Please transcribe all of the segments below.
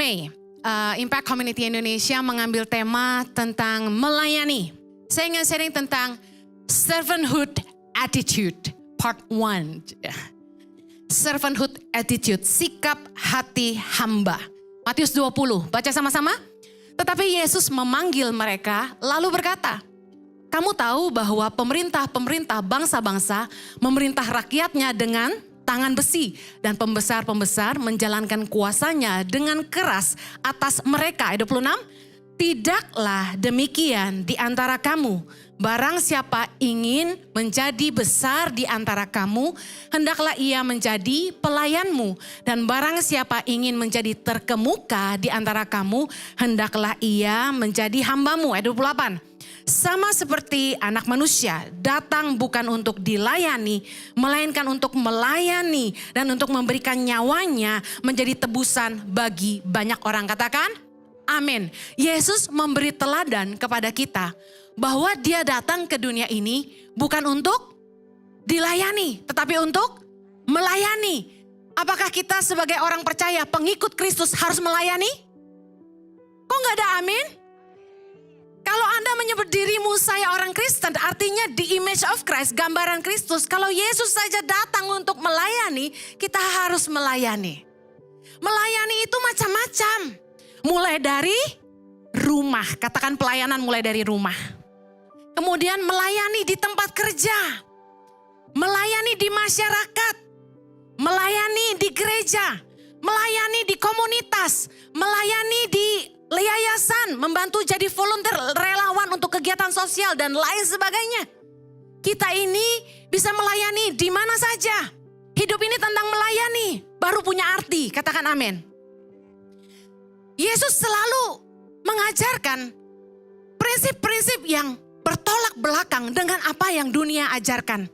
Mei, Impact Community Indonesia mengambil tema tentang melayani. Saya ingin sharing tentang servanthood attitude, part 1. Servanthood attitude, sikap hati hamba. Matius 20, baca sama-sama. Tetapi Yesus memanggil mereka lalu berkata, kamu tahu bahwa pemerintah-pemerintah bangsa-bangsa memerintah rakyatnya dengan tangan besi. Dan pembesar-pembesar menjalankan kuasanya dengan keras atas mereka. Ayat 26, tidaklah demikian di antara kamu. Barang siapa ingin menjadi besar di antara kamu, hendaklah ia menjadi pelayanmu. Dan barang siapa ingin menjadi terkemuka di antara kamu, hendaklah ia menjadi hambamu. Ayat 28. Sama seperti anak manusia datang bukan untuk dilayani, melainkan untuk melayani dan untuk memberikan nyawanya menjadi tebusan bagi banyak orang. Katakan, amin. Yesus memberi teladan kepada kita bahwa dia datang ke dunia ini bukan untuk dilayani, tetapi untuk melayani. Apakah kita sebagai orang percaya, pengikut Kristus harus melayani? Kok gak ada amin? Kalau Anda menyebut dirimu saya orang Kristen, artinya the image of Christ, gambaran Kristus. Kalau Yesus saja datang untuk melayani, kita harus melayani. Melayani itu macam-macam. Mulai dari rumah, katakan pelayanan mulai dari rumah. Kemudian melayani di tempat kerja. Melayani di masyarakat. Melayani di gereja. Melayani di komunitas. Melayani di yayasan, membantu jadi volunteer, relawan untuk kegiatan sosial dan lain sebagainya. Kita ini bisa melayani di mana saja. Hidup ini tentang melayani, baru punya arti, katakan amin. Yesus selalu mengajarkan prinsip-prinsip yang bertolak belakang dengan apa yang dunia ajarkan.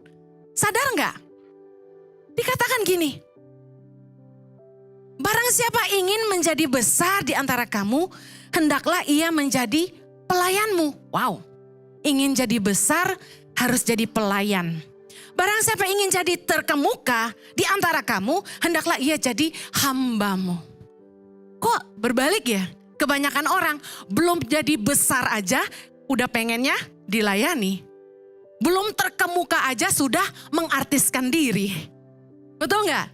Sadar nggak? Dikatakan gini, barang siapa ingin menjadi besar di antara kamu, hendaklah ia menjadi pelayanmu. Wow, ingin jadi besar harus jadi pelayan. Barang siapa ingin jadi terkemuka di antara kamu, hendaklah ia jadi hambamu. Kok berbalik ya? Kebanyakan orang belum jadi besar aja udah pengennya dilayani. Belum terkemuka aja sudah mengartiskan diri. Betul nggak?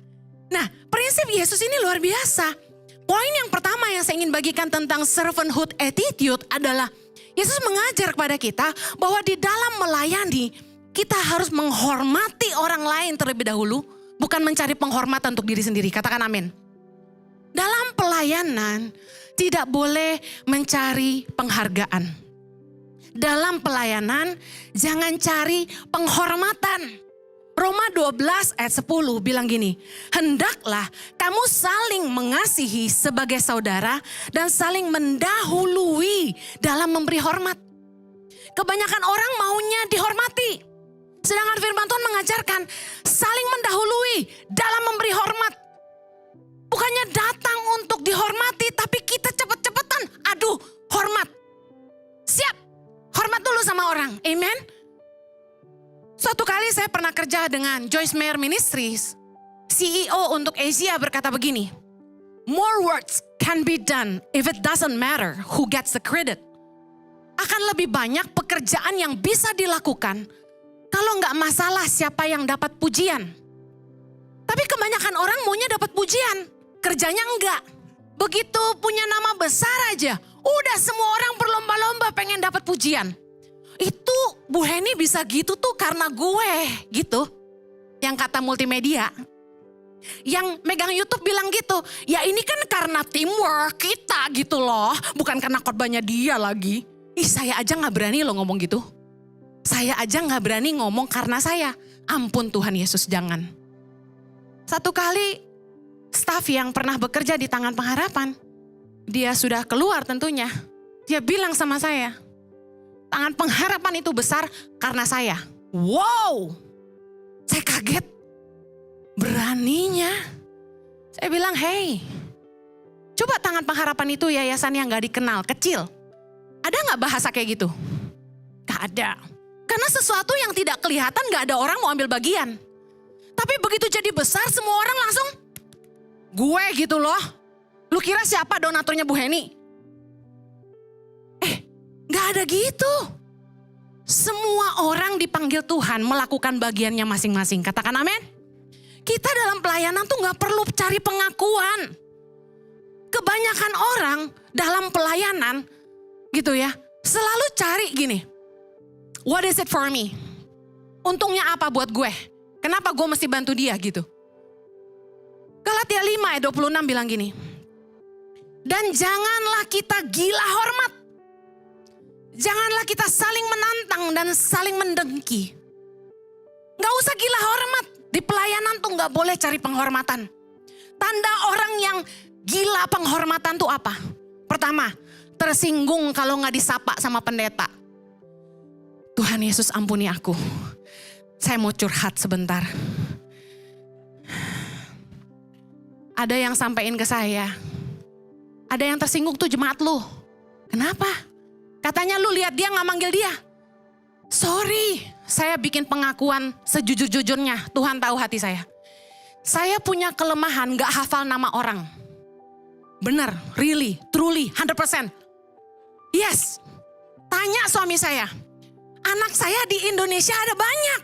Nah, prinsip Yesus ini luar biasa. Poin yang pertama yang saya ingin bagikan tentang servanthood attitude adalah Yesus mengajar kepada kita bahwa di dalam melayani kita harus menghormati orang lain terlebih dahulu, bukan mencari penghormatan untuk diri sendiri. Katakan amin. Dalam pelayanan tidak boleh mencari penghargaan. Dalam pelayanan jangan cari penghormatan. Roma 12 ayat 10 bilang gini, hendaklah kamu saling mengasihi sebagai saudara dan saling mendahului dalam memberi hormat. Kebanyakan orang maunya dihormati. Sedangkan firman Tuhan mengajarkan saling mendahului dalam memberi hormat. Bukannya datang untuk dihormati, tapi kita cepet-cepetan, aduh hormat. Siap, hormat dulu sama orang, amen. Suatu kali saya pernah kerja dengan Joyce Meyer Ministries. CEO untuk Asia berkata begini, more words can be done if it doesn't matter who gets the credit. Akan lebih banyak pekerjaan yang bisa dilakukan kalau nggak masalah siapa yang dapat pujian. Tapi kebanyakan orang maunya dapat pujian, kerjanya enggak. Begitu punya nama besar aja, udah semua orang berlomba-lomba pengen dapat pujian. Itu Bu Heni bisa gitu tuh karena gue gitu. Yang kata multimedia. Yang megang YouTube bilang gitu. Ya ini kan karena teamwork kita gitu loh. Bukan karena khotbahnya dia lagi. Saya aja gak berani loh ngomong gitu. Saya aja gak berani ngomong karena saya. Ampun Tuhan Yesus, jangan. Satu kali staf yang pernah bekerja di Tangan Pengharapan. Dia sudah keluar tentunya. Dia bilang sama saya, Tangan Pengharapan itu besar karena saya. Wow, saya kaget. Beraninya. Saya bilang, hey, coba Tangan Pengharapan itu yayasan yang gak dikenal, kecil. Ada gak bahasa kayak gitu? Gak ada. Karena sesuatu yang tidak kelihatan gak ada orang mau ambil bagian. Tapi begitu jadi besar semua orang langsung, gue gitu loh. Lu kira siapa donaturnya Bu Heni? Gak ada gitu. Semua orang dipanggil Tuhan melakukan bagiannya masing-masing. Katakan amin. Kita dalam pelayanan tuh gak perlu cari pengakuan. Kebanyakan orang dalam pelayanan gitu ya, selalu cari gini. What is it for me? Untungnya apa buat gue? Kenapa gue mesti bantu dia gitu? Galatia 5 ayat 26 bilang gini. Dan janganlah kita gila hormat. Janganlah kita saling menantang dan saling mendengki. Gak usah gila hormat. Di pelayanan tuh gak boleh cari penghormatan. Tanda orang yang gila penghormatan tuh apa? Pertama, tersinggung kalau gak disapa sama pendeta. Tuhan Yesus ampuni aku. Saya mau curhat sebentar. Ada yang sampein ke saya. Ada yang tersinggung tuh jemaat lu. Kenapa? Katanya lu lihat dia gak manggil dia. Sorry, saya bikin pengakuan sejujur-jujurnya. Tuhan tahu hati saya. Saya punya kelemahan gak hafal nama orang. Bener, really, truly, 100%. Yes, tanya suami saya. Anak saya di Indonesia ada banyak.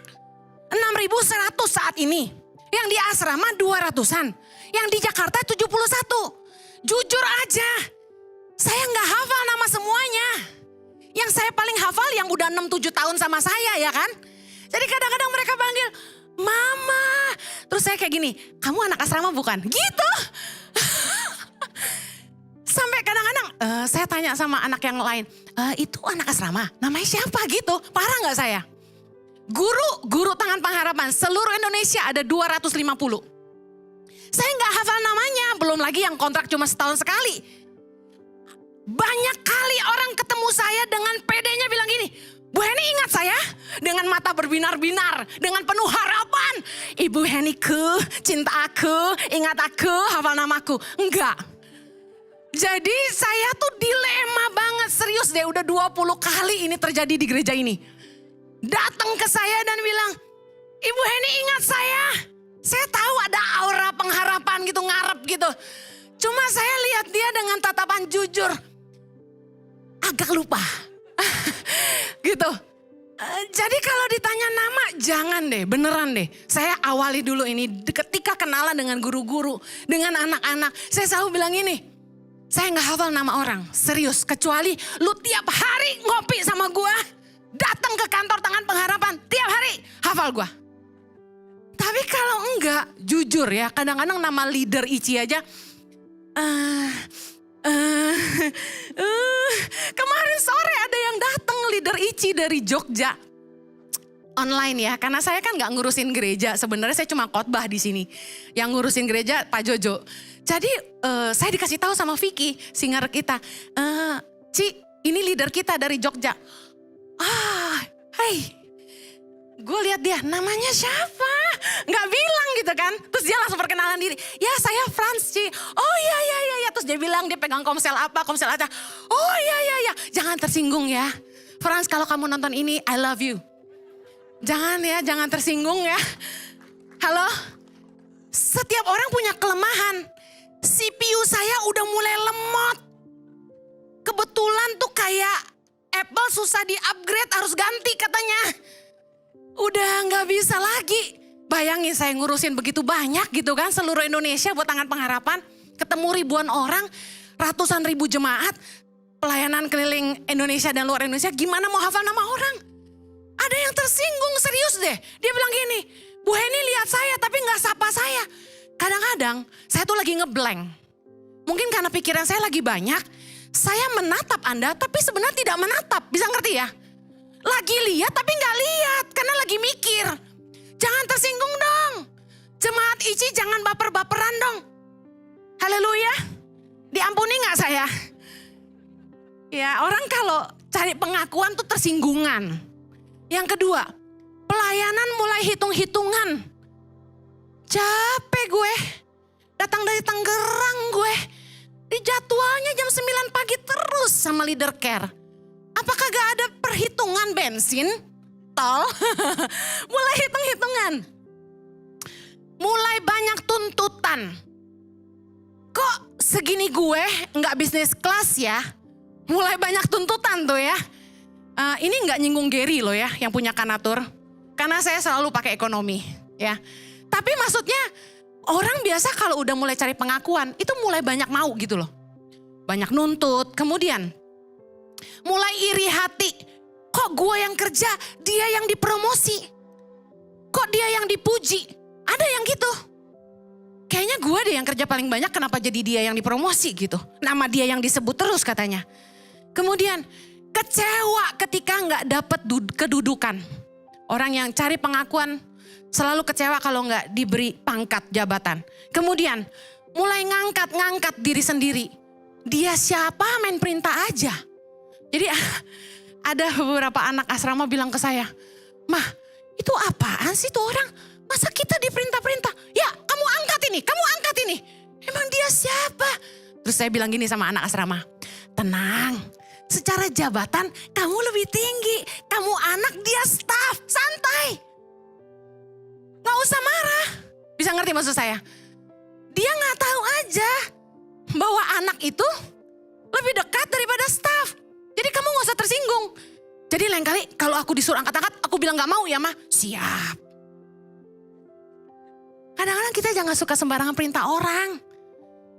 6.100 saat ini. Yang di asrama 200-an. Yang di Jakarta 71. Jujur aja, saya gak hafal nama semuanya. Yang saya paling hafal yang udah 6-7 tahun sama saya ya kan. Jadi kadang-kadang mereka panggil, Mama. Terus saya kayak gini, kamu anak asrama bukan? Gitu. Sampai kadang-kadang saya tanya sama anak yang lain, itu anak asrama, namanya siapa gitu? Parah gak saya? Guru tangan pengharapan, seluruh Indonesia ada 250. Saya gak hafal namanya, belum lagi yang kontrak cuma setahun sekali. Banyak kali orang ketemu saya dengan pedenya bilang gini, Bu Heni ingat saya? Dengan mata berbinar-binar, dengan penuh harapan. Ibu Heniku, cinta aku, ingat aku, hafal namaku. Enggak. Jadi saya tuh dilema banget, serius deh udah 20 kali ini terjadi di gereja ini. Datang ke saya dan bilang, Ibu Heni ingat saya? Saya tahu ada aura pengharapan gitu, ngarep gitu. Cuma saya lihat dia dengan tatapan jujur. Agak lupa. Gitu. Jadi kalau ditanya nama, jangan deh, beneran deh. Saya awali dulu ini ketika kenalan dengan guru-guru, dengan anak-anak. Saya selalu bilang ini, saya gak hafal nama orang, serius. Kecuali lu tiap hari ngopi sama gua, datang ke kantor tangan pengharapan, tiap hari hafal gua. Tapi kalau enggak, jujur ya, kadang-kadang nama leader ICI aja, kemarin sore ada yang datang leader ICI dari Jogja. Online ya, karena saya kan gak ngurusin gereja. Sebenarnya saya cuma khotbah di sini. Yang ngurusin gereja Pak Jojo. Jadi saya dikasih tahu sama Vicky, singer kita. Ci, ini leader kita dari Jogja. Hai. Gue lihat dia, namanya siapa? Gak bilang gitu kan. Terus dia langsung perkenalan diri. Ya saya Frans Ci. Oh iya. Terus dia bilang dia pegang komsel apa. Oh iya. Jangan tersinggung ya. Frans kalau kamu nonton ini, I love you. Jangan tersinggung ya. Halo? Setiap orang punya kelemahan. CPU saya udah mulai lemot. Kebetulan tuh kayak Apple susah di-upgrade, harus ganti katanya. Udah gak bisa lagi. Bayangin saya ngurusin begitu banyak gitu kan, seluruh Indonesia buat tangan pengharapan. Ketemu ribuan orang, ratusan ribu jemaat. Pelayanan keliling Indonesia dan luar Indonesia, gimana mau hafal nama orang? Ada yang tersinggung, serius deh. Dia bilang gini, Bu Heni lihat saya tapi gak sapa saya. Kadang-kadang saya tuh lagi ngeblank. Mungkin karena pikiran saya lagi banyak, saya menatap Anda tapi sebenarnya tidak menatap. Bisa ngerti ya? Lagi lihat tapi gak lihat karena lagi mikir. Jangan tersinggung dong. Jemaat ICI jangan baper-baperan dong. Haleluya. Diampuni gak saya? Ya orang kalau cari pengakuan tuh tersinggungan. Yang kedua, pelayanan mulai hitung-hitungan. Capek gue. Datang dari Tangerang gue. Di jadwalnya jam 9 pagi terus sama leader care. Apakah gak ada perhitungan bensin? Tol? Mulai hitung-hitungan. Mulai banyak tuntutan. kok segini gue nggak bisnis kelas ya? Mulai banyak tuntutan tuh ya. Ini nggak nyinggung Gary loh ya yang punya Kanatur. Karena saya selalu pakai ekonomi ya. Tapi maksudnya orang biasa kalau udah mulai cari pengakuan itu mulai banyak mau gitu loh. Banyak nuntut, kemudian mulai iri hati. Kok gue yang kerja, dia yang dipromosi. Kok dia yang dipuji. Ada yang gitu. Kayaknya gue deh yang kerja paling banyak, kenapa jadi dia yang dipromosi gitu. Nama dia yang disebut terus katanya. Kemudian kecewa ketika gak dapat kedudukan. Orang yang cari pengakuan selalu kecewa kalau gak diberi pangkat jabatan. Kemudian mulai ngangkat diri sendiri. Dia siapa main perintah aja. Jadi ada beberapa anak asrama bilang ke saya, "Mah, itu apaan sih tuh orang? Masa kita diperintah-perintah? Ya, kamu angkat ini. Emang dia siapa?" Terus saya bilang gini sama anak asrama, "Tenang, secara jabatan kamu lebih tinggi. Kamu anak, dia staff, santai. Gak usah marah." Bisa ngerti maksud saya? Dia gak tahu aja bahwa anak itu lebih dekat daripada staff. Jadi kamu gak usah tersinggung. Jadi lain kali kalau aku disuruh angkat-angkat, aku bilang gak mau ya mah. Siap. Kadang-kadang kita jangan suka sembarangan perintah orang.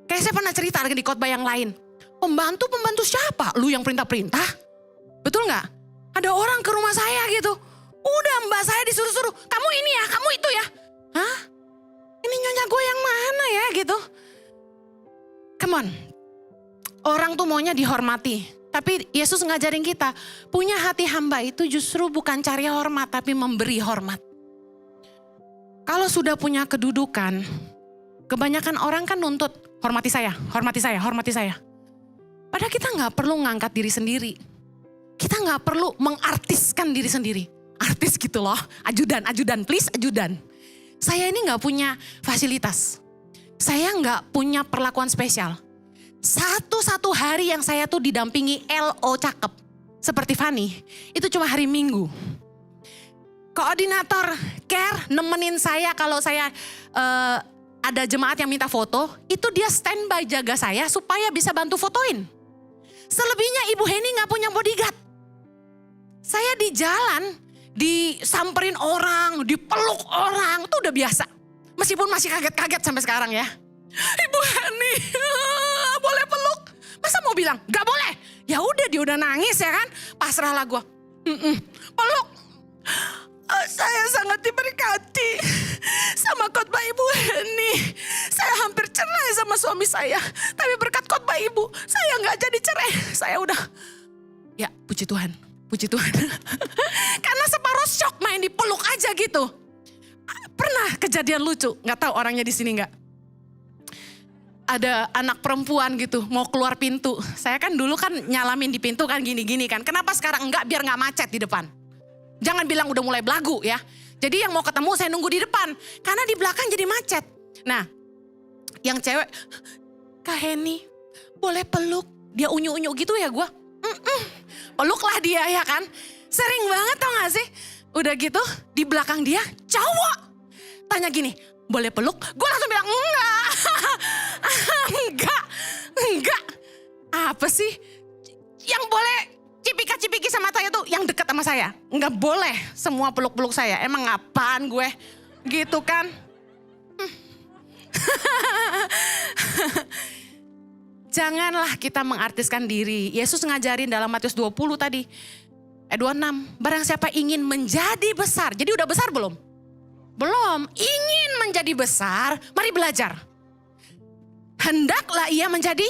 Kayak saya pernah cerita lagi di khotbah yang lain. Pembantu siapa? Lu yang perintah-perintah? Betul gak? Ada orang ke rumah saya gitu. Udah mbak saya disuruh-suruh, kamu ini ya, kamu itu ya. Hah? Ini nyonya gue yang mana ya gitu. Come on. Orang tuh maunya dihormati. Tapi Yesus ngajarin kita, punya hati hamba itu justru bukan cari hormat, tapi memberi hormat. Kalau sudah punya kedudukan, kebanyakan orang kan nuntut, hormati saya. Padahal kita gak perlu ngangkat diri sendiri. Kita gak perlu mengartiskan diri sendiri. Artis gitu loh, ajudan, please ajudan. Saya ini gak punya fasilitas. Saya gak punya perlakuan spesial. Satu-satu hari yang saya tuh didampingi LO cakep. Seperti Fanny, itu cuma hari Minggu. Koordinator care nemenin saya kalau saya ada jemaat yang minta foto. Itu dia standby jaga saya supaya bisa bantu fotoin. Selebihnya Ibu Heni gak punya bodyguard. Saya di jalan, disamperin orang, dipeluk orang, itu udah biasa. Meskipun masih kaget-kaget sampai sekarang ya. Ibu Heni, boleh peluk? Masa mau bilang, gak boleh? Ya udah dia udah nangis ya kan, pasrahlah gue. Peluk. Saya sangat diberkati sama khotbah Ibu Heni. Saya hampir cerai sama suami saya. Tapi berkat khotbah Ibu, saya gak jadi cerai. Saya udah, ya puji Tuhan. Karena separuh shock main dipeluk aja gitu. Pernah kejadian lucu, gak tahu orangnya di sini gak? Ada anak perempuan gitu mau keluar pintu. Saya kan dulu kan nyalamin di pintu kan gini-gini kan. Kenapa sekarang enggak biar gak macet di depan. Jangan bilang udah mulai belagu ya. Jadi yang mau ketemu saya nunggu di depan. Karena di belakang jadi macet. Nah yang cewek, Kak Heni boleh peluk? Dia unyu-unyu gitu ya gue. Peluklah dia ya kan. Sering banget tau gak sih. Udah gitu di belakang dia cowok. Tanya gini, boleh peluk? Gue langsung bilang enggak. Apa sih? Yang boleh cipika-cipiki sama saya tuh yang dekat sama saya. Enggak boleh semua peluk-peluk saya. Emang apaan gue? Gitu kan. Janganlah kita mengartiskan diri. Yesus ngajarin dalam Matius 20 tadi. 26. Barang siapa ingin menjadi besar. Jadi udah besar belum? Belum. Ingin menjadi besar, mari belajar. Hendaklah ia menjadi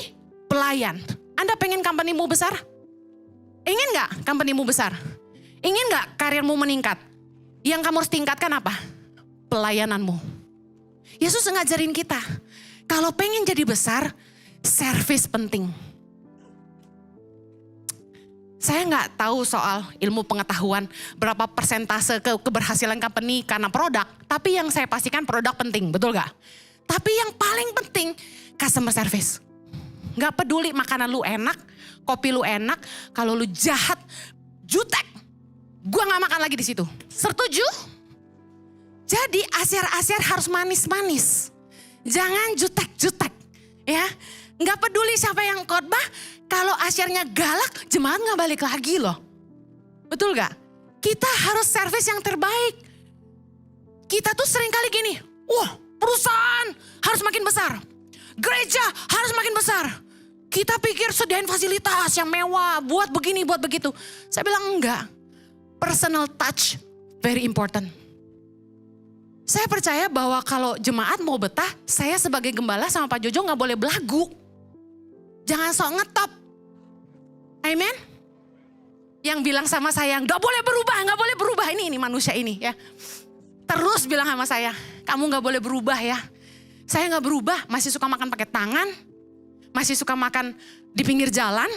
pelayan. Anda pengen company-mu besar? Ingin gak company-mu besar? Ingin gak karirmu meningkat? Yang kamu harus tingkatkan apa? Pelayananmu. Yesus ngajarin kita, kalau pengen jadi besar, servis penting. Saya nggak tahu soal ilmu pengetahuan berapa persentase keberhasilan company karena produk. Tapi yang saya pastikan produk penting, betul gak? Tapi yang paling penting customer service. Gak peduli makanan lu enak, kopi lu enak, kalau lu jahat, jutek. Gua gak makan lagi di situ. Setuju? Jadi asyar-asyar harus manis-manis. Jangan jutek-jutek. Ya, nggak peduli siapa yang khotbah, kalau asyarnya galak, jemaat nggak balik lagi loh. Betul gak? Kita harus servis yang terbaik. Kita tuh sering kali gini, wah perusahaan harus makin besar. Gereja harus makin besar. Kita pikir sediain fasilitas yang mewah, buat begini, buat begitu. Saya bilang enggak. Personal touch, very important. Saya percaya bahwa kalau jemaat mau betah, saya sebagai gembala sama Pak Jojo gak boleh belagu. Jangan sok ngetop. Amen. Yang bilang sama saya, gak boleh berubah, gak boleh berubah. Ini manusia ini ya. Terus bilang sama saya, kamu gak boleh berubah ya. Saya gak berubah, masih suka makan pakai tangan. Masih suka makan di pinggir jalan.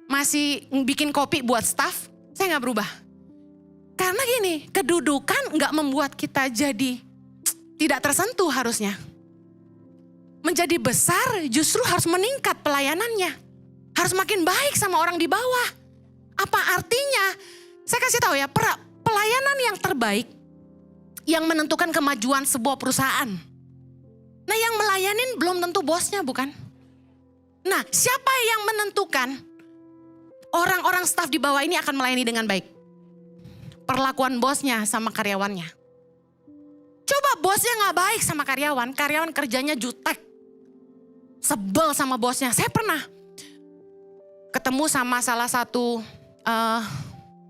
Masih bikin kopi buat staff. Saya gak berubah. Karena gini, kedudukan gak membuat kita jadi tidak tersentuh harusnya. Menjadi besar justru harus meningkat pelayanannya. Harus makin baik sama orang di bawah. Apa artinya? Saya kasih tahu ya, pelayanan yang terbaik yang menentukan kemajuan sebuah perusahaan. Nah yang melayanin belum tentu bosnya bukan? Nah siapa yang menentukan orang-orang staf di bawah ini akan melayani dengan baik? Perlakuan bosnya sama karyawannya. Coba bosnya gak baik sama karyawan kerjanya jutek. Sebel sama bosnya. Saya pernah ketemu sama salah satu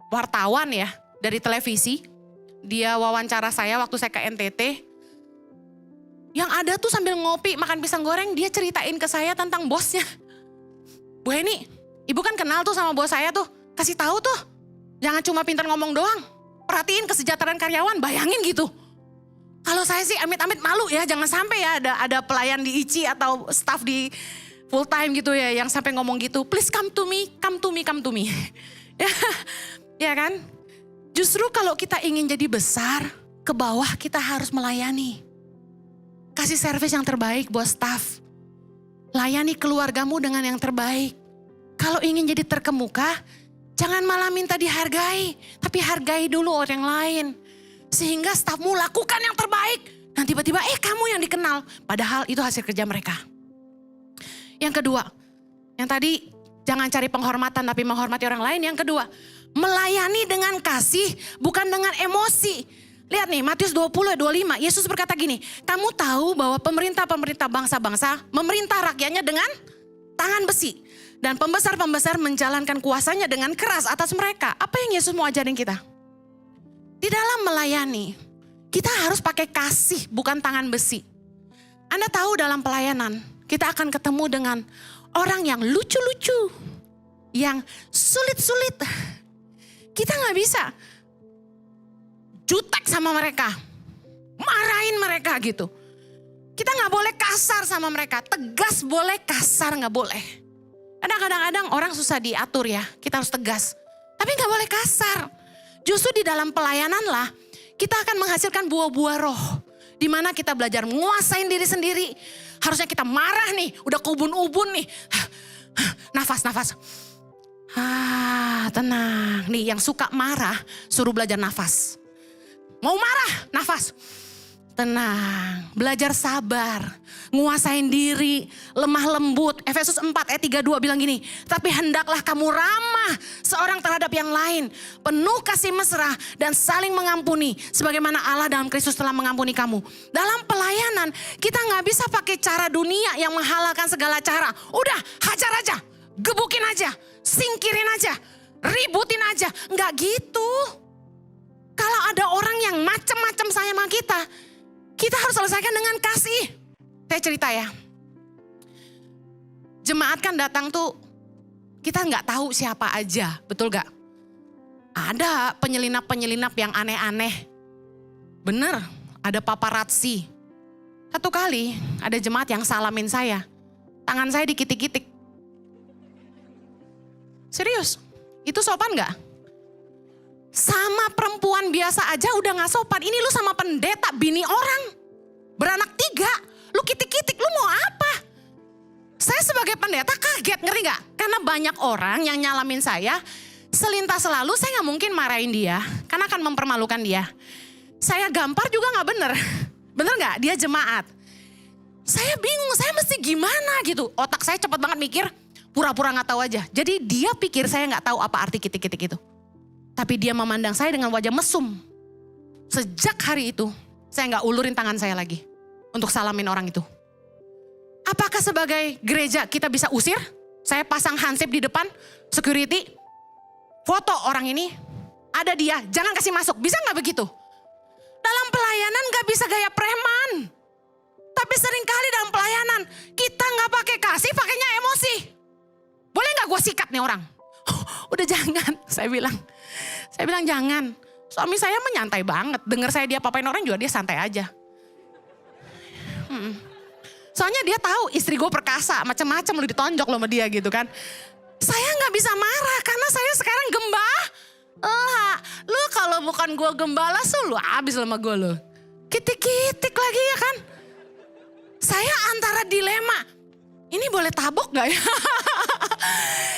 wartawan ya dari televisi. Dia wawancara saya waktu saya ke NTT. Yang ada tuh sambil ngopi makan pisang goreng, dia ceritain ke saya tentang bosnya. Bu Heni, ibu kan kenal tuh sama bos saya tuh. Kasih tahu tuh. Jangan cuma pintar ngomong doang. Perhatiin kesejahteraan karyawan, bayangin gitu. Kalau saya sih amit-amit malu ya, jangan sampai ya ada pelayan di ICI atau staff di full time gitu ya yang sampai ngomong gitu. Please come to me, come to me, come to me. Ya kan? Justru kalau kita ingin jadi besar, ke bawah kita harus melayani. Kasih servis yang terbaik buat staff. Layani keluargamu dengan yang terbaik. Kalau ingin jadi terkemuka, jangan malah minta dihargai, tapi hargai dulu orang lain. Sehingga stafmu lakukan yang terbaik. Dan tiba-tiba kamu yang dikenal. Padahal itu hasil kerja mereka. Yang kedua, yang tadi jangan cari penghormatan tapi menghormati orang lain. Yang kedua, melayani dengan kasih bukan dengan emosi. Lihat nih Matius 20:25, Yesus berkata gini, kamu tahu bahwa pemerintah-pemerintah bangsa-bangsa memerintah rakyatnya dengan tangan besi. Dan pembesar-pembesar menjalankan kuasanya dengan keras atas mereka. Apa yang Yesus mau ajarin kita? Di dalam melayani, kita harus pakai kasih bukan tangan besi. Anda tahu dalam pelayanan, kita akan ketemu dengan orang yang lucu-lucu. Yang sulit-sulit. Kita gak bisa jutek sama mereka. Marahin mereka gitu. Kita gak boleh kasar sama mereka. Tegas boleh, kasar gak boleh. Kadang-kadang orang susah diatur ya, kita harus tegas. Tapi gak boleh kasar. Justru di dalam pelayanan lah, kita akan menghasilkan buah-buah roh. Dimana kita belajar menguasain diri sendiri. Harusnya kita marah nih, udah kubun-ubun nih. Nafas. Tenang. Nih yang suka marah, suruh belajar nafas. Mau marah, nafas. Tenang, belajar sabar, nguasain diri, lemah lembut. Efesus 4 ayat 32 bilang gini, tapi hendaklah kamu ramah seorang terhadap yang lain, penuh kasih mesra dan saling mengampuni, sebagaimana Allah dalam Kristus telah mengampuni kamu. Dalam pelayanan, kita gak bisa pakai cara dunia yang menghalalkan segala cara. Udah, hajar aja, gebukin aja, singkirin aja, ributin aja. Gak gitu. Kalau ada orang yang macam-macam sama kita harus selesaikan dengan kasih. Saya cerita ya. Jemaat kan datang tuh, kita nggak tahu siapa aja, betul gak? Ada penyelinap-penyelinap yang aneh-aneh. Bener, ada paparazzi. Satu kali ada jemaat yang salamin saya. Tangan saya dikitik-kitik. Serius, itu sopan gak? Sama perempuan biasa aja udah gak sopan. Ini lu sama pendeta bini orang. Beranak 3. Lu kitik-kitik, lu mau apa? Saya sebagai pendeta kaget, ngerti gak? Karena banyak orang yang nyalamin saya. Selintas selalu saya gak mungkin marahin dia. Karena akan mempermalukan dia. Saya gampar juga gak bener. Bener gak? Dia jemaat. Saya bingung, saya mesti gimana gitu. Otak saya cepat banget mikir, pura-pura gak tahu aja. Jadi dia pikir saya gak tahu apa arti kitik-kitik itu. Tapi dia memandang saya dengan wajah mesum. Sejak hari itu, saya gak ulurin tangan saya lagi untuk salamin orang itu. Apakah sebagai gereja kita bisa usir? Saya pasang hansip di depan, security, foto orang ini, ada dia, jangan kasih masuk. Bisa gak begitu? Dalam pelayanan gak bisa gaya preman. Tapi seringkali dalam pelayanan, kita gak pakai kasih, pakainya emosi. Boleh gak gue sikat nih orang? Udah jangan, saya bilang jangan. Suami saya menyantai banget, dengar saya dia papain orang juga dia santai aja. Soalnya dia tahu istri gue perkasa, macam-macam lu ditonjok lo sama dia gitu kan. Saya gak bisa marah karena saya sekarang gembala. Lu kalau bukan gue gembala, lu abis sama gue lu. Kitik-kitik lagi ya kan. Saya antara dilema, ini boleh tabok gak ya?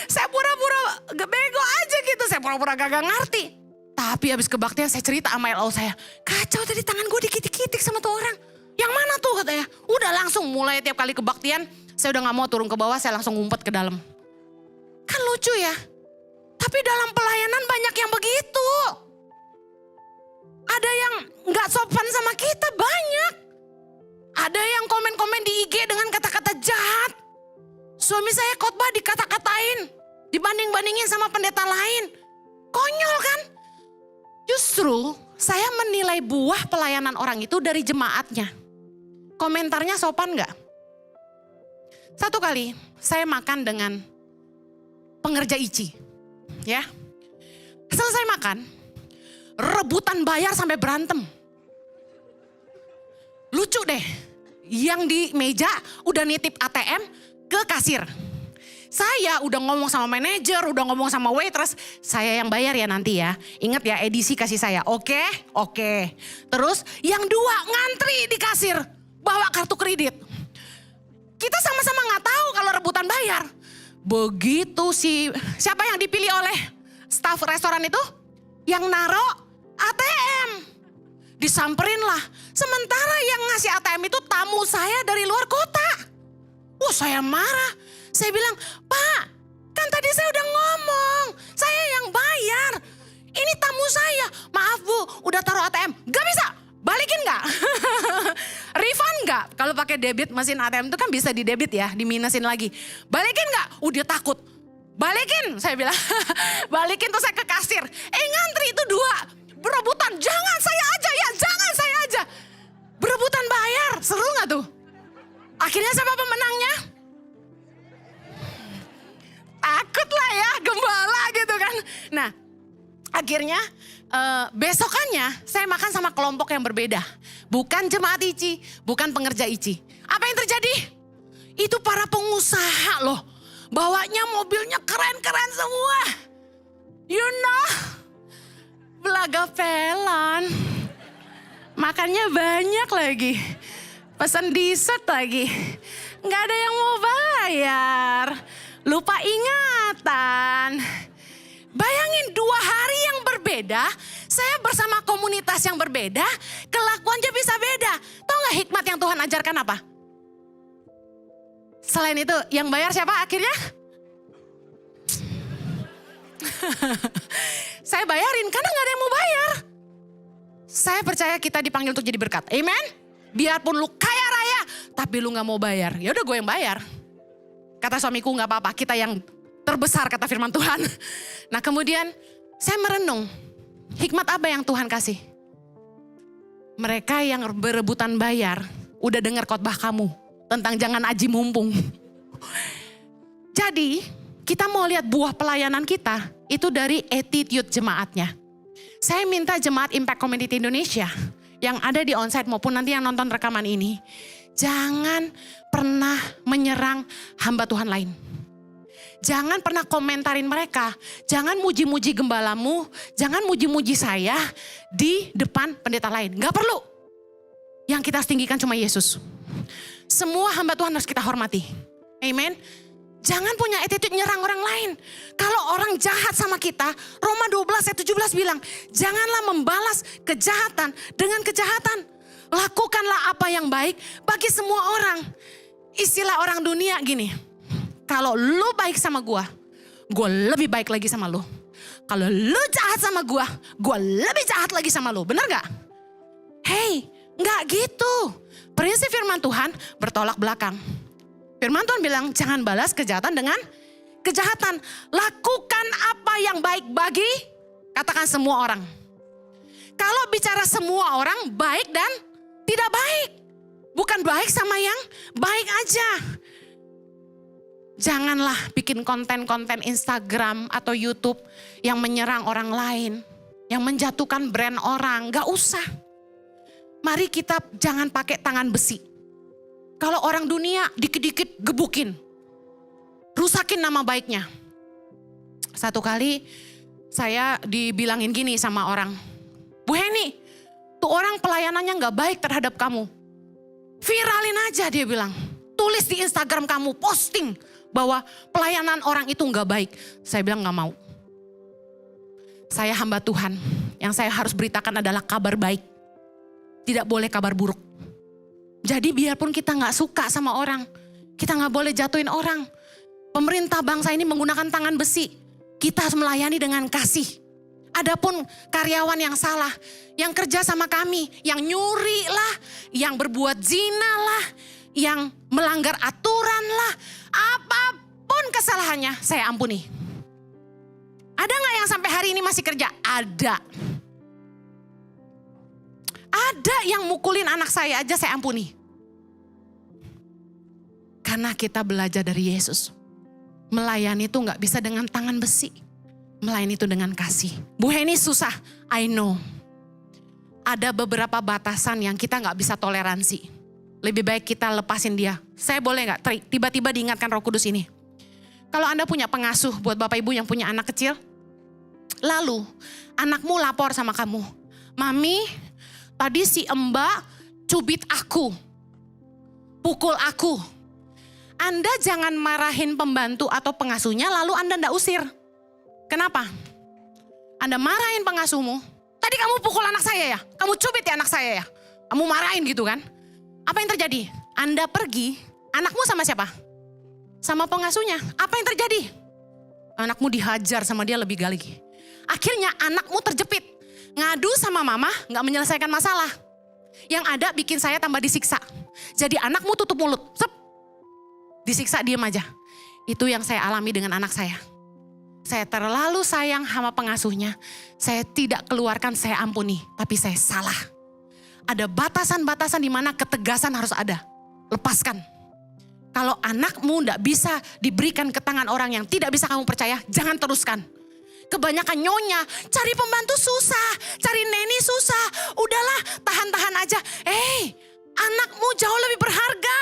Saya pura-pura bego aja gitu, saya pura-pura gak ngerti. Tapi habis kebaktian saya cerita sama LO saya, kacau tadi tangan gue dikitik-kitik sama tuh orang. Yang mana tuh katanya? Udah langsung mulai tiap kali kebaktian, saya udah gak mau turun ke bawah, saya langsung ngumpet ke dalam. Kan lucu ya, tapi dalam pelayanan banyak yang begitu. Ada yang gak sopan sama kita, banyak. Ada yang komen-komen di IG dengan kata-kata jahat. Suami saya khotbah dikata-katain, dibanding-bandingin sama pendeta lain. Konyol kan? Justru saya menilai buah pelayanan orang itu dari jemaatnya. Komentarnya sopan gak? Satu kali saya makan dengan pengerja ICI. Ya. Selesai makan, rebutan bayar sampai berantem. Lucu deh. Yang di meja udah nitip ATM ke kasir. Saya udah ngomong sama manajer, udah ngomong sama waitress, saya yang bayar ya nanti ya. Ingat ya edisi kasih saya, oke. Terus yang dua ngantri di kasir, bawa kartu kredit. Kita sama-sama gak tahu kalau rebutan bayar. Begitu siapa yang dipilih oleh staf restoran itu? Yang naro ATM. Disamperin lah. Sementara yang ngasih ATM itu tamu saya dari luar kota. Saya marah. Saya bilang, Pak, kan tadi saya udah ngomong. Saya yang bayar. Ini tamu saya. Maaf Bu, udah taruh ATM. Gak bisa. Balikin gak? Refund gak? Kalau pakai debit mesin ATM itu kan bisa di debit ya, diminusin lagi. Balikin gak? Dia takut. Balikin, saya bilang. Balikin tuh saya ke kasir. Ngantri itu dua. Berebutan, jangan saya aja ya, jangan saya aja. Berebutan bayar, seru gak tuh? Akhirnya siapa pemenangnya? Takut lah ya, gembala gitu kan. Nah, akhirnya besokannya saya makan sama kelompok yang berbeda. Bukan jemaat ICI, bukan pengerja ICI. Apa yang terjadi? Itu para pengusaha loh. Bawanya mobilnya keren-keren semua. You know, belaga pelan. Makannya banyak lagi. Pesan dessert lagi. Gak ada yang mau bayar. Lupa ingatan. Bayangin 2 hari yang berbeda, saya bersama komunitas yang berbeda, kelakuannya bisa beda. Tahu gak hikmat yang Tuhan ajarkan apa? Selain itu, yang bayar siapa akhirnya? Saya bayarin karena gak ada yang mau bayar. Saya percaya kita dipanggil untuk jadi berkat. Amen? Biarpun lu kaya raya, tapi lu gak mau bayar. Ya udah gue yang bayar. Kata suamiku gak apa-apa, kita yang terbesar kata firman Tuhan. Nah kemudian saya merenung, hikmat apa yang Tuhan kasih? Mereka yang berebutan bayar, udah dengar khotbah kamu tentang jangan aji mumpung. Jadi kita mau lihat buah pelayanan kita, itu dari attitude jemaatnya. Saya minta jemaat Impact Community Indonesia yang ada di onsite maupun nanti yang nonton rekaman ini, jangan pernah menyerang hamba Tuhan lain. Jangan pernah komentarin mereka. Jangan muji-muji gembalamu. Jangan muji-muji saya di depan pendeta lain. Gak perlu. Yang kita tinggikan cuma Yesus. Semua hamba Tuhan harus kita hormati. Amen. Jangan punya attitude nyerang orang lain. Kalau orang jahat sama kita, Roma 12 ayat 17 bilang, janganlah membalas kejahatan dengan kejahatan. Lakukanlah apa yang baik bagi semua orang. Istilah orang dunia gini, kalau lu baik sama gue lebih baik lagi sama lu. Kalau lu jahat sama gue lebih jahat lagi sama lu. Bener gak? Hey, gak gitu. Prinsip firman Tuhan bertolak belakang. Firman Tuhan bilang jangan balas kejahatan dengan kejahatan. Lakukan apa yang baik bagi, katakan semua orang. Kalau bicara semua orang baik dan tidak baik. Bukan baik sama yang baik aja. Janganlah bikin konten-konten Instagram atau YouTube yang menyerang orang lain. Yang menjatuhkan brand orang, gak usah. Mari kita jangan pakai tangan besi. Kalau orang dunia dikit-dikit gebukin. Rusakin nama baiknya. Satu kali saya dibilangin gini sama orang. Bu Heni, tuh orang pelayanannya gak baik terhadap kamu. Viralin aja dia bilang. Tulis di Instagram kamu, posting bahwa pelayanan orang itu gak baik. Saya bilang gak mau. Saya hamba Tuhan. Yang saya harus beritakan adalah kabar baik. Tidak boleh kabar buruk. Jadi biarpun kita gak suka sama orang, kita gak boleh jatuhin orang. Pemerintah bangsa ini menggunakan tangan besi. Kita harus melayani dengan kasih. Adapun karyawan yang salah, yang kerja sama kami, yang nyuri lah, yang berbuat zina lah, yang melanggar aturan lah, apapun kesalahannya saya ampuni. Ada gak yang sampai hari ini masih kerja? Ada. Ada yang mukulin anak saya aja saya ampuni. Karena kita belajar dari Yesus. Melayani itu gak bisa dengan tangan besi. Melayani itu dengan kasih. Bu Heni susah, I know. Ada beberapa batasan yang kita gak bisa toleransi. Lebih baik kita lepasin dia. Saya boleh gak tiba-tiba diingatkan Roh Kudus ini. Kalau Anda punya pengasuh buat Bapak Ibu yang punya anak kecil. Lalu anakmu lapor sama kamu. Mami, tadi si Mbak cubit aku. Pukul aku. Anda jangan marahin pembantu atau pengasuhnya lalu Anda ndak usir. Kenapa? Anda marahin pengasuhmu. Tadi kamu pukul anak saya ya? Kamu cubit ya anak saya ya? Kamu marahin gitu kan? Apa yang terjadi? Anda pergi, anakmu sama siapa? Sama pengasuhnya. Apa yang terjadi? Anakmu dihajar sama dia lebih lagi. Akhirnya anakmu terjepit. Ngadu sama mama gak menyelesaikan masalah. Yang ada bikin saya tambah disiksa. Jadi anakmu tutup mulut. Sep. Disiksa diem aja. Itu yang saya alami dengan anak saya. Saya terlalu sayang sama pengasuhnya. Saya tidak keluarkan, saya ampuni. Tapi saya salah. Ada batasan-batasan di mana ketegasan harus ada. Lepaskan. Kalau anakmu tidak bisa diberikan ke tangan orang yang tidak bisa kamu percaya, jangan teruskan. Kebanyakan nyonya, cari pembantu susah, cari neni susah. Udahlah, tahan-tahan aja. Anakmu jauh lebih berharga.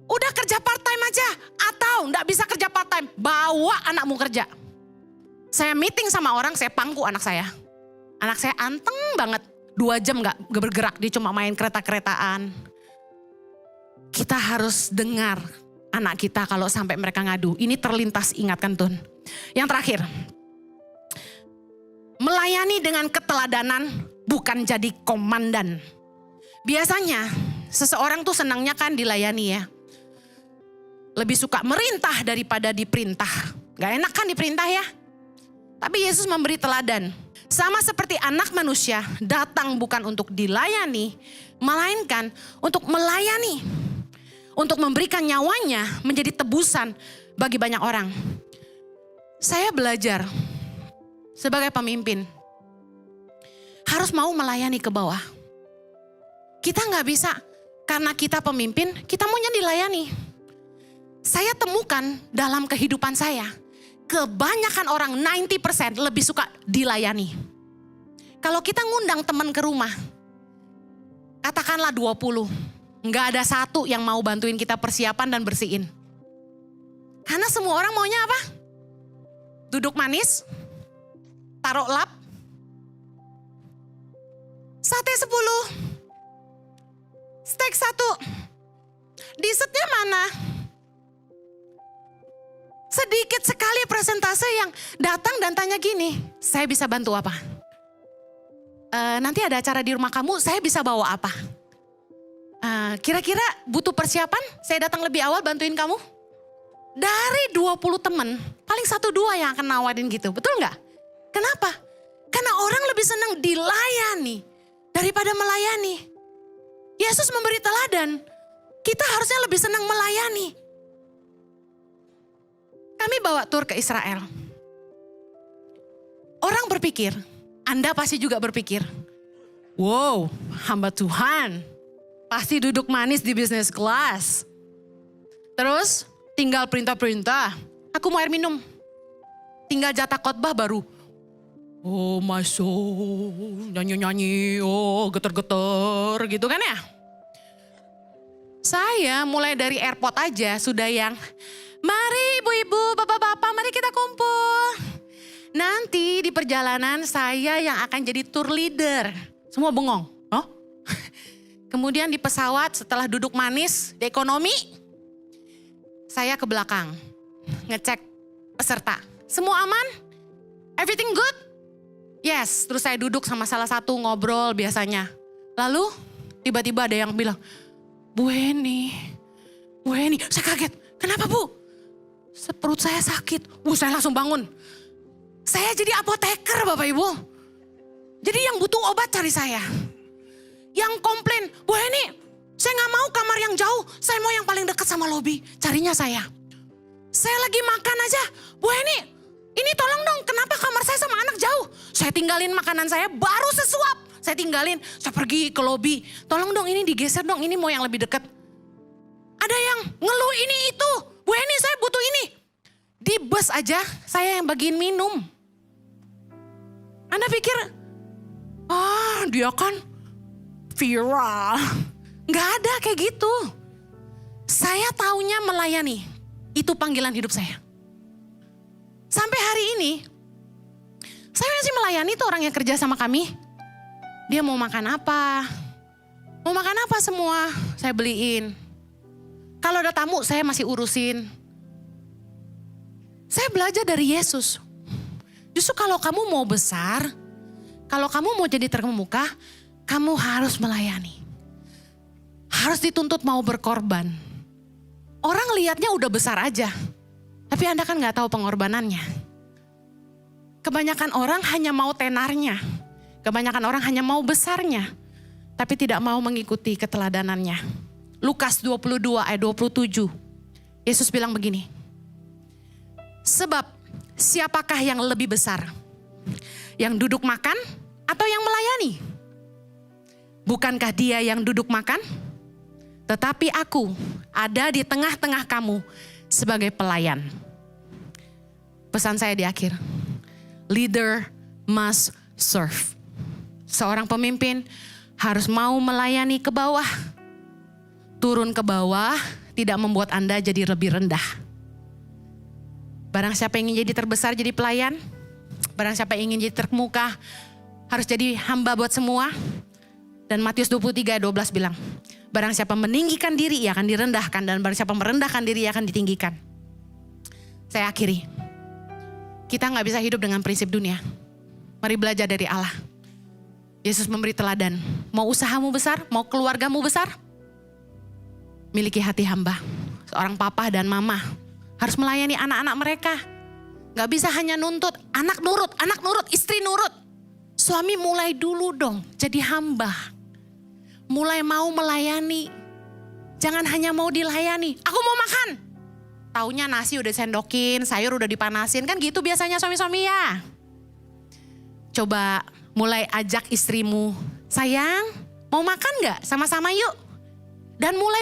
Udah kerja part time aja. Atau enggak bisa kerja part time, bawa anakmu kerja. Saya meeting sama orang, saya pangku anak saya. Anak saya anteng banget. 2 jam gak bergerak, dia cuma main kereta-keretaan. Kita harus dengar anak kita kalau sampai mereka ngadu. Ini terlintas, ingatkan Tuhan. Yang terakhir, melayani dengan keteladanan bukan jadi komandan. Biasanya seseorang tuh senangnya kan dilayani ya. Lebih suka merintah daripada diperintah. Gak enak kan diperintah ya. Tapi Yesus memberi teladan. Sama seperti anak manusia datang bukan untuk dilayani, melainkan untuk melayani. Untuk memberikan nyawanya menjadi tebusan bagi banyak orang. Saya belajar sebagai pemimpin. Harus mau melayani ke bawah. Kita gak bisa karena kita pemimpin, kita maunya dilayani. Saya temukan dalam kehidupan saya, kebanyakan orang 90% lebih suka dilayani. Kalau kita ngundang teman ke rumah, katakanlah 20, nggak ada satu yang mau bantuin kita persiapan dan bersihin. Karena semua orang maunya apa? Duduk manis, taruh lap, sate 10, steak 1, dessertnya mana? Sedikit sekali persentase yang datang dan tanya gini, saya bisa bantu apa? Nanti ada acara di rumah kamu, saya bisa bawa apa? kira-kira butuh persiapan? Saya datang lebih awal bantuin kamu? Dari 20 teman, paling 1-2 yang akan nawarin gitu. Betul nggak? Kenapa? Karena orang lebih senang dilayani daripada melayani. Yesus memberi teladan. Kita harusnya lebih senang melayani. Kami bawa tur ke Israel. Orang berpikir, Anda pasti juga berpikir, wow, hamba Tuhan, pasti duduk manis di business class. Terus tinggal perintah-perintah, aku mau air minum. Tinggal jatah khotbah baru, oh masuk, nyanyi-nyanyi, oh geter-geter gitu kan ya. Saya mulai dari airport aja sudah yang, mari ibu-ibu, bapak-bapak, mari kita kumpul. Nanti di perjalanan saya yang akan jadi tour leader. Semua bengong. Oh? Kemudian di pesawat setelah duduk manis di ekonomi, saya ke belakang ngecek peserta. Semua aman? Everything good? Yes, terus saya duduk sama salah satu ngobrol biasanya. Lalu tiba-tiba ada yang bilang, Bu Eni, saya kaget. Kenapa Bu? Perut saya sakit. Saya langsung bangun. Saya jadi apoteker Bapak Ibu. Jadi yang butuh obat cari saya. Yang komplain, Bu Eni, saya gak mau kamar yang jauh. Saya mau yang paling dekat sama lobi. Carinya saya. Saya lagi makan aja. Bu Eni, ini tolong dong, kenapa kamar saya sama anak jauh? Saya tinggalin makanan saya baru sesuap. Saya tinggalin, saya pergi ke lobi. Tolong dong ini digeser dong, ini mau yang lebih dekat. Ada yang ngeluh ini itu. Bu Eni saya butuh ini. Di bus aja saya yang bagiin minum. Anda pikir, dia kan viral. Gak ada kayak gitu. Saya taunya melayani. Itu panggilan hidup saya. Sampai hari ini, saya masih melayani tuh orang yang kerja sama kami. Dia mau makan apa? Mau makan apa semua? Saya beliin. Kalau ada tamu, saya masih urusin. Saya belajar dari Yesus. Justru kalau kamu mau besar, kalau kamu mau jadi terkemuka, kamu harus melayani. Harus dituntut mau berkorban. Orang lihatnya udah besar aja, tapi Anda kan gak tahu pengorbanannya. Kebanyakan orang hanya mau tenarnya. Kebanyakan orang hanya mau besarnya, tapi tidak mau mengikuti keteladanannya. Lukas 22 ayat 27, Yesus bilang begini, sebab siapakah yang lebih besar? Yang duduk makan atau yang melayani? Bukankah dia yang duduk makan? Tetapi aku ada di tengah-tengah kamu sebagai pelayan. Pesan saya di akhir, leader must serve. Seorang pemimpin harus mau melayani ke bawah. Turun ke bawah tidak membuat Anda jadi lebih rendah. Barang siapa yang ingin jadi terbesar jadi pelayan. Barang siapa yang ingin jadi terkemuka harus jadi hamba buat semua. Dan Matius 23 ayat 12 bilang, barang siapa meninggikan diri ia akan direndahkan. Dan barang siapa merendahkan diri ia akan ditinggikan. Saya akhiri. Kita gak bisa hidup dengan prinsip dunia. Mari belajar dari Allah. Yesus memberi teladan. Mau usahamu besar, mau keluargamu besar, miliki hati hamba. Seorang papa dan mama harus melayani anak-anak mereka. Gak bisa hanya nuntut, anak nurut, istri nurut. Suami mulai dulu dong jadi hamba. Mulai mau melayani. Jangan hanya mau dilayani. Aku mau makan. Taunya nasi udah disendokin, sayur udah dipanasin. Kan gitu biasanya suami-suami ya. Coba mulai ajak istrimu, sayang mau makan gak? Sama-sama yuk. Dan mulai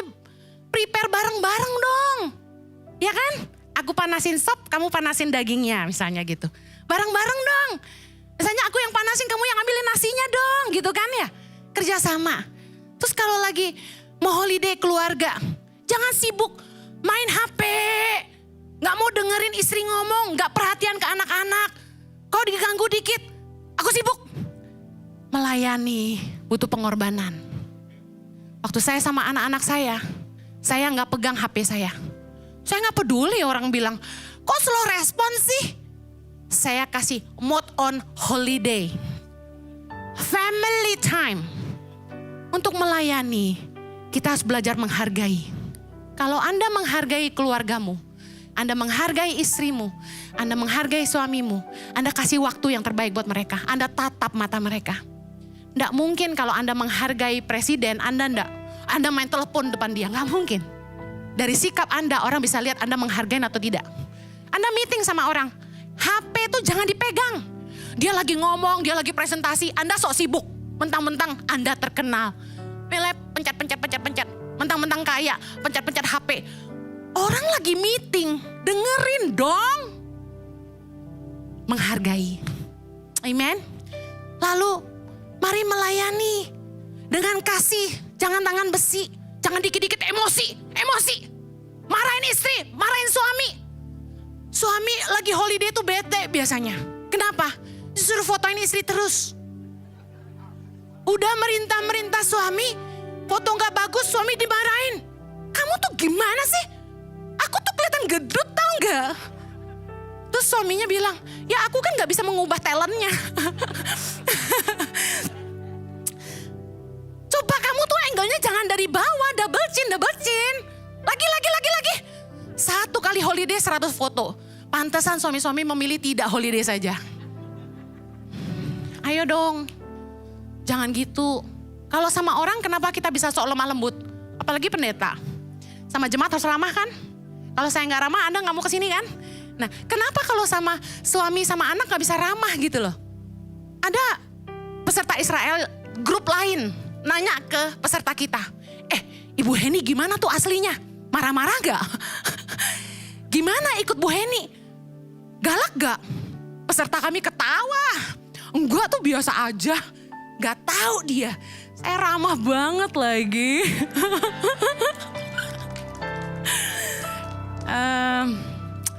prepare bareng-bareng dong. Ya kan? Aku panasin sop, kamu panasin dagingnya misalnya gitu. Bareng-bareng dong. Misalnya aku yang panasin, kamu yang ambilin nasinya dong gitu kan ya. Kerjasama. Terus kalau lagi mau holiday keluarga, jangan sibuk main HP. Gak mau dengerin istri ngomong, gak perhatian ke anak-anak. Kau diganggu dikit, aku sibuk. Melayani butuh pengorbanan. Waktu saya sama anak-anak saya gak pegang HP saya. Saya gak peduli orang bilang, kok slow respon sih? Saya kasih mode on holiday. Family time. Untuk melayani. kita harus belajar menghargai. Kalau Anda menghargai keluargamu, Anda menghargai istrimu, Anda menghargai suamimu, Anda kasih waktu yang terbaik buat mereka, Anda tatap mata mereka. Nggak mungkin kalau Anda menghargai presiden, Anda main telepon depan dia, nggak mungkin. Dari sikap Anda, orang bisa lihat Anda menghargai atau tidak. Anda meeting sama orang, HP itu jangan dipegang. Dia lagi ngomong, dia lagi presentasi, Anda sok sibuk. Mentang-mentang Anda terkenal. Pencet. Mentang-mentang kaya, pencet HP. Orang lagi meeting, dengerin dong. Menghargai. Amen. Lalu, mari melayani dengan kasih. Jangan tangan besi, jangan dikit-dikit emosi. Marahin istri, marahin suami. Suami lagi holiday tuh bete biasanya. Kenapa? Disuruh fotoin istri terus. Udah merintah suami, foto gak bagus, suami dimarahin. Kamu tuh gimana sih? Aku tuh kelihatan gedut tau gak? Terus suaminya bilang, ya aku kan gak bisa mengubah talentnya. Coba kamu tuh angle-nya jangan dari bawah, double chin. Lagi. 1 kali holiday 100 foto. Pantesan suami-suami memilih tidak holiday saja. Ayo dong, jangan gitu. Kalau sama orang kenapa kita bisa sok lemah lembut? Apalagi pendeta. Sama jemaat harus ramah kan? Kalau saya gak ramah, Anda gak mau kesini kan? Nah, kenapa kalau sama suami sama anak gak bisa ramah gitu loh? Ada peserta Israel grup lain nanya ke peserta kita. Ibu Heni gimana tuh aslinya? Marah-marah gak? Gimana ikut Bu Heni? Galak gak? Peserta kami ketawa. Enggak tuh biasa aja. Gak tahu dia. Saya ramah banget lagi.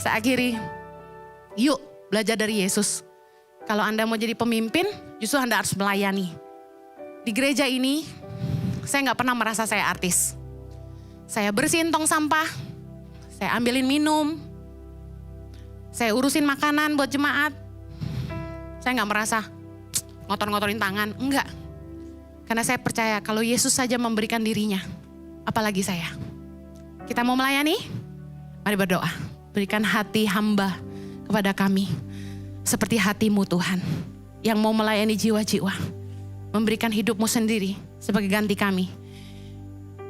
Saya akhiri. Yuk belajar dari Yesus. Kalau Anda mau jadi pemimpin, justru Anda harus melayani. Di gereja ini, saya gak pernah merasa saya artis. Saya bersihin tong sampah, saya ambilin minum, saya urusin makanan buat jemaat. Saya gak merasa ngotor-ngotorin tangan, enggak. Karena saya percaya kalau Yesus saja memberikan dirinya, apalagi saya. Kita mau melayani? Mari berdoa. Berikan hati hamba kepada kami. Seperti hatimu Tuhan, yang mau melayani jiwa-jiwa. Memberikan hidupmu sendiri sebagai ganti kami.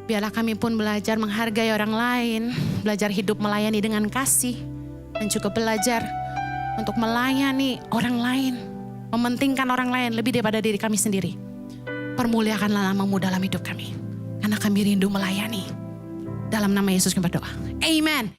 Biarlah kami pun belajar menghargai orang lain, belajar hidup melayani dengan kasih, dan juga belajar untuk melayani orang lain, mementingkan orang lain lebih daripada diri kami sendiri. Permuliakanlah namamu dalam hidup kami, karena kami rindu melayani. Dalam nama Yesus kami berdoa. Amen.